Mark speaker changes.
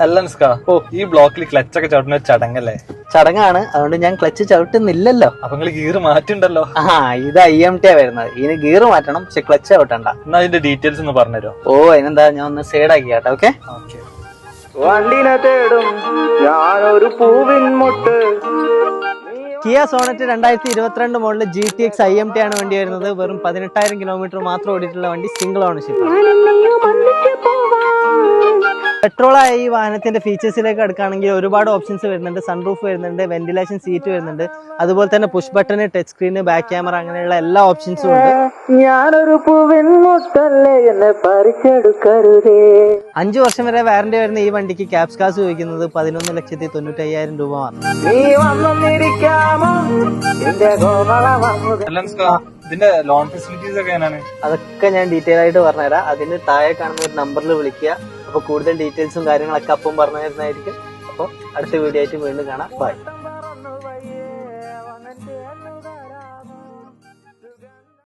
Speaker 1: അല്ല നിസ്കാ, ഈ ബ്ലോക്കിൽ ക്ലച്ച് ഒക്കെ ചവിട്ടുന്ന ഒരു ചടങ്ങല്ലേ?
Speaker 2: ചടങ്ങാണ്, അതുകൊണ്ട് ഞാൻ ക്ലച്ച് ചവിട്ടുന്നില്ലല്ലോ.
Speaker 1: അപ്പൊ നിങ്ങൾ ഗീർ മാറ്റിണ്ടല്ലോ.
Speaker 2: ഇത് IMT വരുന്നത്, ഇതിന് ഗീർ മാറ്റണം, പക്ഷെ ക്ലച്ച് ചവിട്ടണ്ട.
Speaker 1: എന്നാ അതിന്റെ ഡീറ്റെയിൽസ് ഒന്ന് പറഞ്ഞുതരോ?
Speaker 2: അതിനെന്താ, ഞാൻ ഒന്ന് സൈഡാക്കി കേട്ടോ. ഓക്കെ.
Speaker 3: വണ്ടിനെ തേടും ഞാനൊരു പൂവിൻ മുട്ട്.
Speaker 2: Kia Sonet 2022 model GTX IMT ആണ് വണ്ടി വരുന്നത്. വെറും 18,000 കിലോമീറ്റർ മാത്രം ഓടിയിട്ടുള്ള വണ്ടി, സിംഗിൾ ഓണർഷിപ്പ്. പെട്രോളായ ഈ വാഹനത്തിന്റെ ഫീച്ചേഴ്സിലേക്ക് എടുക്കുകയാണെങ്കിൽ ഒരുപാട് ഓപ്ഷൻസ് വരുന്നുണ്ട്. സൺറൂഫ് വരുന്നുണ്ട്, വെന്റിലേഷൻ സീറ്റ് വരുന്നുണ്ട്, അതുപോലെ തന്നെ push button, touch screen, back camera, അങ്ങനെയുള്ള എല്ലാ ഓപ്ഷൻസും ഉണ്ട്.
Speaker 3: ഞാനൊരു പൂവിൻ മുട്ടല്ലേ, എന്നെ പറിച്ചെടുക്കരുതേ.
Speaker 2: 5 വർഷം വരെ വാറന്റി വരുന്ന ഈ വണ്ടിക്ക് ക്യാപ്സ് കാശ് ചോദിക്കുന്നത് 11,95,000 രൂപ മാത്രം.
Speaker 3: നീ വന്നിരിക്കാമോ
Speaker 1: അല്ല നിസ്കാ, ഇതിന്റെ ലോൺ ഫെസിലിറ്റീസ് ഒക്കെ എങ്ങനെയാണ്?
Speaker 2: അതൊക്കെ ഞാൻ ഡീറ്റെയിൽ ആയിട്ട് പറഞ്ഞുതരാം. അതിന് താഴെ കാണുന്ന ഒരു നമ്പറിൽ വിളിക്കുക. അപ്പൊ കൂടുതൽ ഡീറ്റെയിൽസും കാര്യങ്ങളൊക്കെ അപ്പം പറഞ്ഞു തരുന്നതായിരിക്കും. അപ്പോൾ അടുത്ത വീഡിയോ ആയിട്ട് വീണ്ടും കാണാം. ബൈ.